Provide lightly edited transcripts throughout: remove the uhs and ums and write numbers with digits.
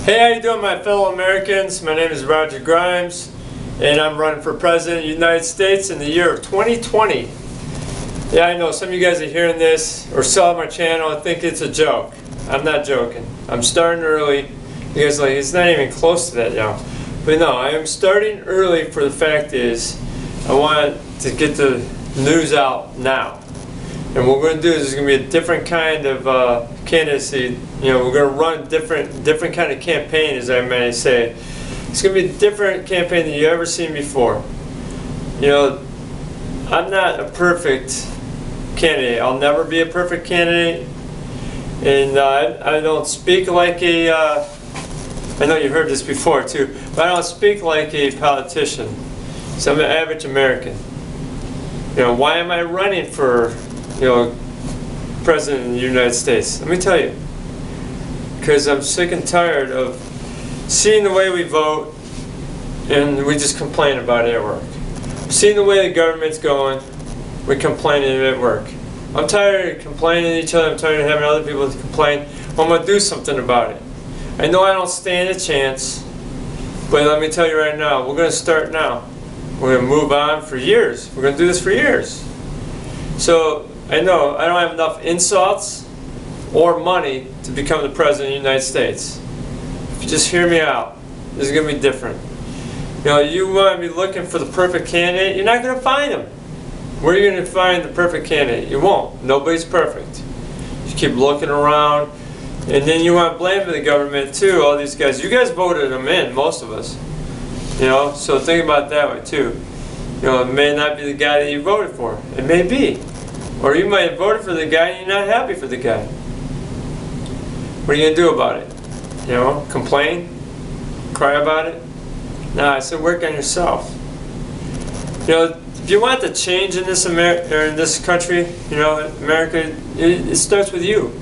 Hey, how you doing, my fellow Americans? My name is Roger Grimes, and I'm running for President of the United States in the year of 2020. Yeah, I know some of you guys are hearing this or saw my channel and think it's a joke. I'm not joking. I'm starting early. You guys are like, it's not even close to that now. But no, I am starting early for the fact is, I want to get the news out now. And what we're going to do is there's going to be a different kind of candidacy. You know, we're going to run a different kind of campaign, as I may say. It's going to be a different campaign than you've ever seen before. You know, I'm not a perfect candidate. I'll never be a perfect candidate. And I don't speak like a, I know you've heard this before too, but I don't speak like a politician. So I'm an average American. You know, why am I running for, President of the United States? Let me tell you. Because I'm sick and tired of seeing the way we vote and we just complain about it at work. Seeing the way the government's going, we complain at work. I'm tired of complaining at each other. I'm tired of having other people complain. Well, I'm going to do something about it. I know I don't stand a chance, but let me tell you right now, we're going to start now. We're going to move on for years. We're going to do this for years. So I know I don't have enough insults or money to become the President of the United States. If you just hear me out, this is going to be different. You know, you want to be looking for the perfect candidate, you're not going to find him. Where are you going to find the perfect candidate? You won't. Nobody's perfect. You keep looking around, and then you want to blame the government too, all these guys. You guys voted them in, most of us. You know, so think about it that way too. You know, it may not be the guy that you voted for. It may be. Or you might have voted for the guy and you're not happy for the guy. What are you going to do about it? You know, complain? Cry about it? No, I said work on yourself. You know, if you want the change in this in this country, you know, America, it starts with you.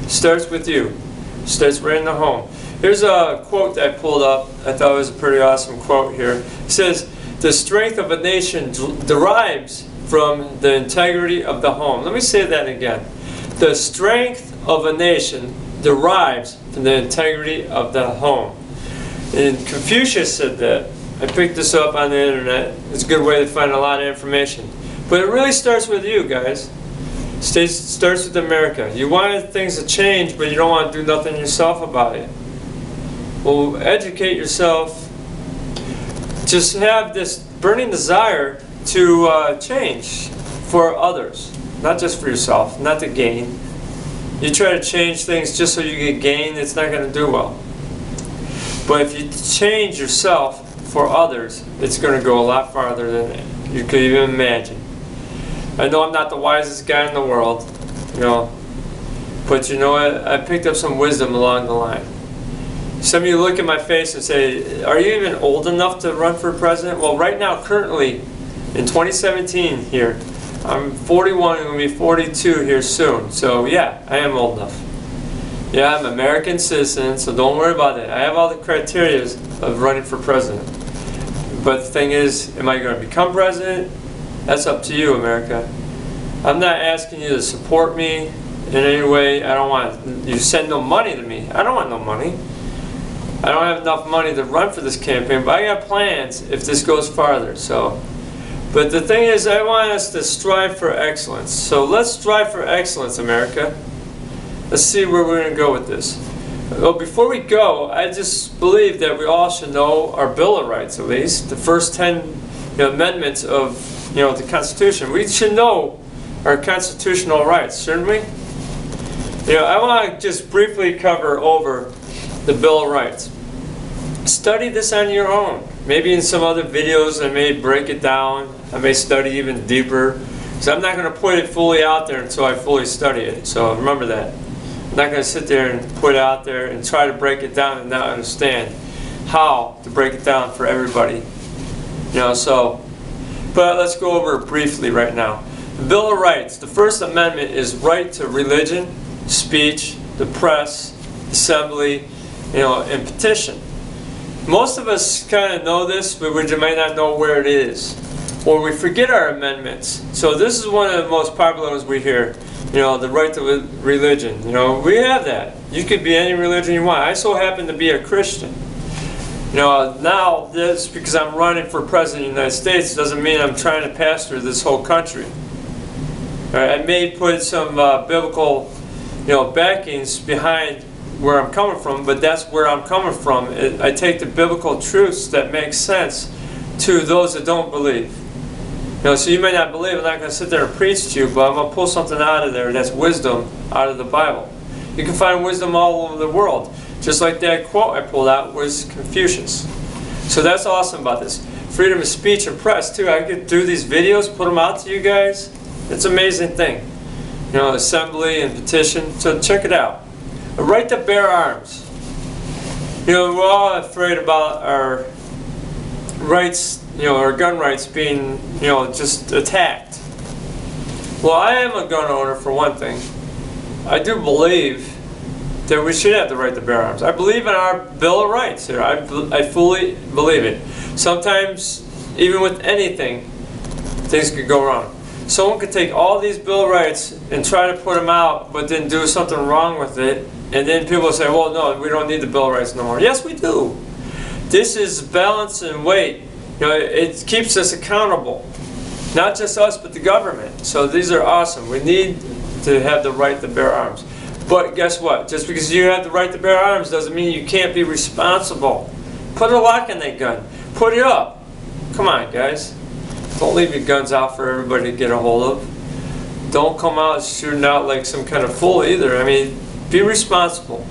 It starts with you. It starts right in the home. Here's a quote that I pulled up. I thought it was a pretty awesome quote here. It says, "The strength of a nation derives from the integrity of the home." Let me say that again. The strength of a nation derives from the integrity of the home. And Confucius said that. I picked this up on the internet. It's a good way to find a lot of information. But it really starts with you, guys. It starts with America. You want things to change, but you don't want to do nothing yourself about it. Well, educate yourself. Just have this burning desire to change for others, not just for yourself, not to gain. You try to change things just so you get gain, it's not going to do well. But if you change yourself for others, it's going to go a lot farther than you could even imagine. I know I'm not the wisest guy in the world, you know, but you know what? I picked up some wisdom along the line. Some of you look at my face and say, are you even old enough to run for president? Well, right now, currently, in 2017 here, I'm 41 and going to be 42 here soon. So yeah, I am old enough. Yeah, I'm an American citizen, so don't worry about it. I have all the criteria of running for president. But the thing is, am I going to become president? That's up to you, America. I'm not asking you to support me in any way. I don't want you to send no money to me. I don't want no money. I don't have enough money to run for this campaign, but I got plans if this goes farther. So, but the thing is, I want us to strive for excellence. So let's strive for excellence, America. Let's see where we're going to go with this. Well, before we go, I just believe that we all should know our Bill of Rights, at least the first 10 amendments of the Constitution. We should know our constitutional rights, shouldn't we? I want to just briefly cover over the Bill of Rights. Study this on your own. Maybe in some other videos I may break it down. I may study even deeper. So I'm not going to put it fully out there until I fully study it. So remember that. I'm not going to sit there and put it out there and try to break it down and not understand how to break it down for everybody. But let's go over it briefly right now. The Bill of Rights, the First Amendment is right to religion, speech, the press, assembly, and petition. Most of us kind of know this, but we might not know where it is. Or we forget our amendments. So this is one of the most popular ones we hear. The right to religion. We have that. You could be any religion you want. I so happen to be a Christian. You know, now this because I'm running for president of the United States doesn't mean I'm trying to pastor this whole country. All right, I may put some biblical, backings behind where I'm coming from, but that's where I'm coming from. I take the biblical truths that make sense to those that don't believe. So you may not believe, I'm not going to sit there and preach to you, but I'm going to pull something out of there that's wisdom out of the Bible. You can find wisdom all over the world. Just like that quote I pulled out was Confucius. So that's awesome about this. Freedom of speech and press too. I could do these videos, put them out to you guys. It's an amazing thing. Assembly and petition. So check it out. A right to bear arms. We're all afraid about our rights, our gun rights being, just attacked. Well, I am a gun owner for one thing. I do believe that we should have the right to bear arms. I believe in our Bill of Rights here. I fully believe it. Sometimes, even with anything, things could go wrong. Someone could take all these Bill of Rights and try to put them out, but then do something wrong with it, and then people say, well, no, we don't need the Bill of Rights no more. Yes, we do. This is balance and weight. It keeps us accountable. Not just us, but the government. So these are awesome. We need to have the right to bear arms. But guess what? Just because you have the right to bear arms doesn't mean you can't be responsible. Put a lock in that gun. Put it up. Come on, guys. Don't leave your guns out for everybody to get a hold of. Don't come out shooting out like some kind of fool either. I mean, be responsible.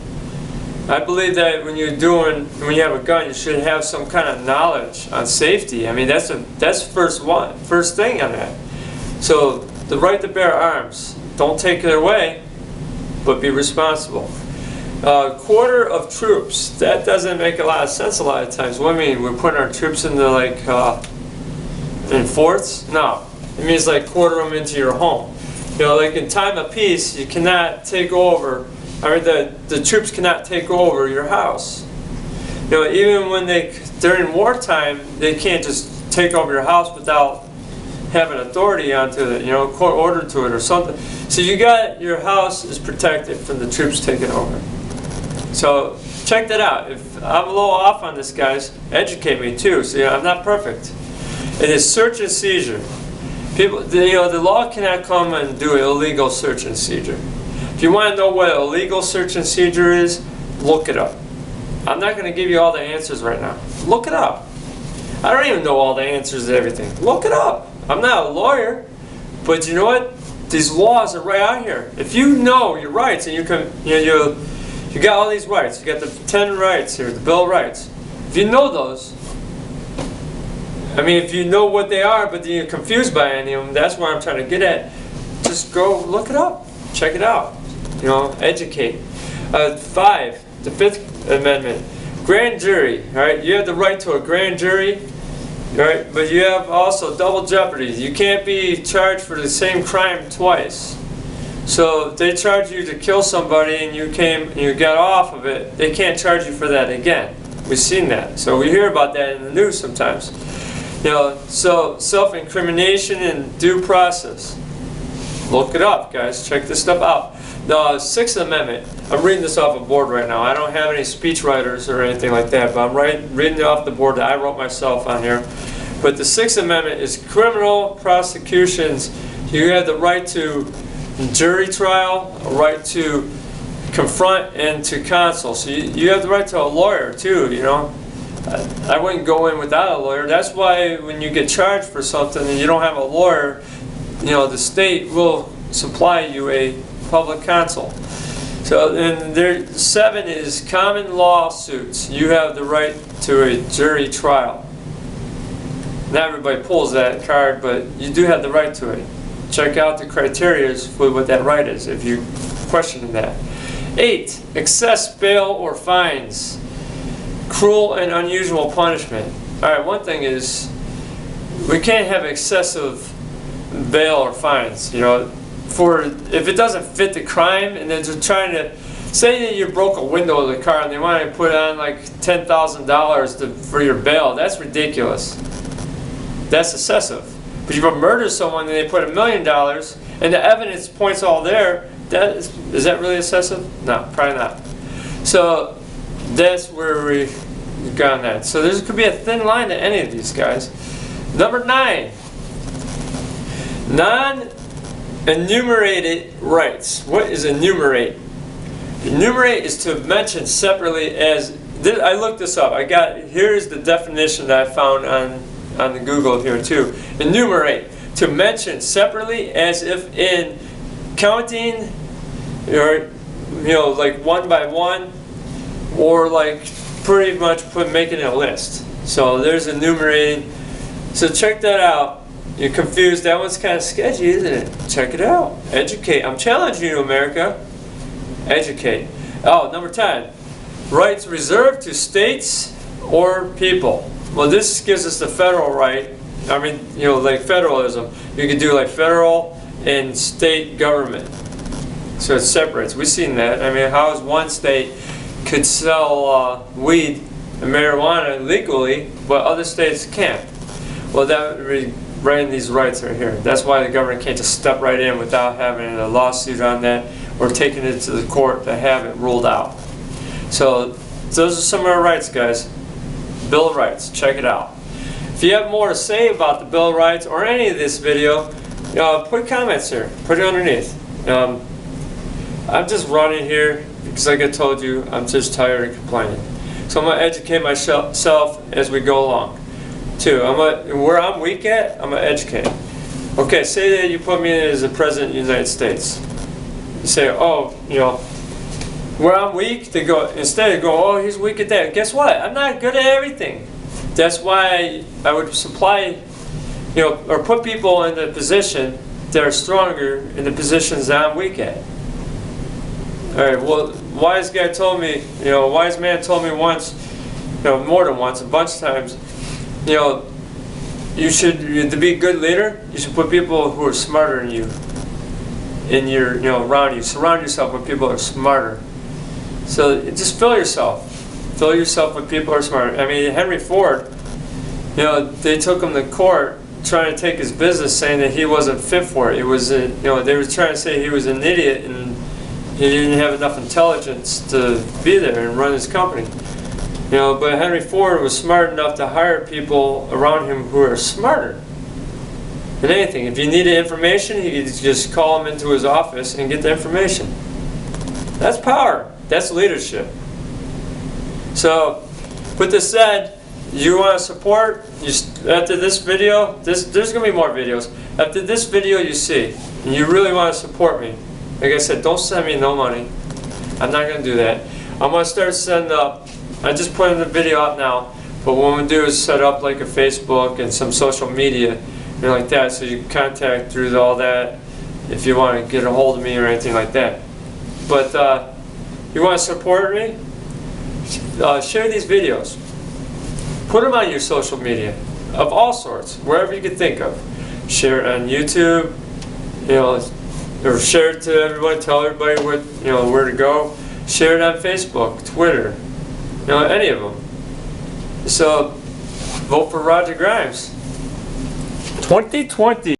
I believe that when you have a gun, you should have some kind of knowledge on safety. I mean, that's first thing on that. So the right to bear arms, don't take it away, but be responsible. Quarter of troops. That doesn't make a lot of sense a lot of times. What do you mean? We're putting our troops into in forts? No. It means like quarter them into your home. Like in time of peace, you cannot take over. The troops cannot take over your house. Even when during wartime, they can't just take over your house without having authority onto it, court order to it or something. So your house is protected from the troops taking over. So check that out. If I'm a little off on this, guys, educate me too. So I'm not perfect. It is search and seizure. People, the law cannot come and do an illegal search and seizure. If you want to know what illegal search and seizure is, look it up. I'm not going to give you all the answers right now. Look it up. I don't even know all the answers to everything. Look it up. I'm not a lawyer, but you know what? These laws are right out here. If you know your rights and you got all these rights, you got the 10 rights here, the Bill of Rights. If you know those, if you know what they are, but then you're confused by any of them, that's where I'm trying to get at. Just go look it up, check it out. Educate. 5, the 5th Amendment, grand jury. All right, you have the right to a grand jury. Right, but you have also double jeopardy. You can't be charged for the same crime twice. So if they charge you to kill somebody and you got off of it, they can't charge you for that again. We've seen that. So we hear about that in the news sometimes. So self-incrimination and due process. Look it up, guys. Check this stuff out. The 6th Amendment. I'm reading this off a board right now. I don't have any speech writers or anything like that, but I'm reading it off the board that I wrote myself on here. But the 6th Amendment is criminal prosecutions. You have the right to jury trial, a right to confront, and to counsel. So you have the right to a lawyer too, I wouldn't go in without a lawyer. That's why when you get charged for something and you don't have a lawyer, the state will supply you a public counsel. So, and 7 is common lawsuits. You have the right to a jury trial. Not everybody pulls that card, but you do have the right to it. Check out the criteria for what that right is if you question that. 8, excess bail or fines. Cruel and unusual punishment. Alright, one thing is, we can't have excessive bail or fines, if it doesn't fit the crime, and then they're trying to say that you broke a window of the car and they want to put on like $10,000 for your bail. That's ridiculous. That's excessive. But if you murder someone and they put $1 million and the evidence points all there, is that really excessive? No, probably not. So that's where we've gone at. So there could be a thin line to any of these guys. Number 9, non-enumerated rights. What is enumerate? Enumerate is to mention separately as, I looked this up. Here's the definition that I found on the Google here too. Enumerate, to mention separately as if in counting, or like one by one, or like pretty much making a list. So there's enumerating. So check that out. You're confused. That one's kind of sketchy, isn't it? Check it out. Educate. I'm challenging you, America. Educate. Oh, number 10. Rights reserved to states or people. Well, this gives us the federal right. I mean, like federalism. You could do like federal and state government. So it separates. We've seen that. I mean, how is one state could sell weed and marijuana legally, but other states can't? Well, that would be right in these rights right here. That's why the government can't just step right in without having a lawsuit on that or taking it to the court to have it ruled out. So those are some of our rights, guys. Bill of Rights. Check it out. If you have more to say about the Bill of Rights or any of this video, put comments here. Put it underneath. I'm just running here because, like I told you, I'm just tired of complaining. So I'm going to educate myself as we go along. Too. Where I'm weak at, I'm going to educate. Okay, say that you put me in as the President of the United States. You say, oh, where I'm weak, they go, instead of go, oh, he's weak at that. Guess what? I'm not good at everything. That's why I would supply, or put people in the position that are stronger in the positions that I'm weak at. Alright, well, wise man told me once, more than once, a bunch of times, to be a good leader, you should put people who are smarter than you around you. Surround yourself with people who are smarter. So just fill yourself with people who are smarter. I mean, Henry Ford, they took him to court trying to take his business, saying that he wasn't fit for it. It was, they were trying to say he was an idiot and he didn't have enough intelligence to be there and run his company. But Henry Ford was smart enough to hire people around him who are smarter than anything. If you needed information, he could just call them into his office and get the information. That's power. That's leadership. So, with this said, you want to support, after this video, there's going to be more videos. After this video you see, and you really want to support me, like I said, don't send me no money. I'm not going to do that. I'm going to start setting up, I just put in the video up now, but what I'm going to do is set up like a Facebook and some social media, like that, so you can contact through all that if you want to get a hold of me or anything like that. But you want to support me? Share these videos. Put them on your social media of all sorts, wherever you can think of. Share it on YouTube, or share it to everyone. Tell everybody where to go. Share it on Facebook, Twitter, any of them. So vote for Roger Grimes. 2020.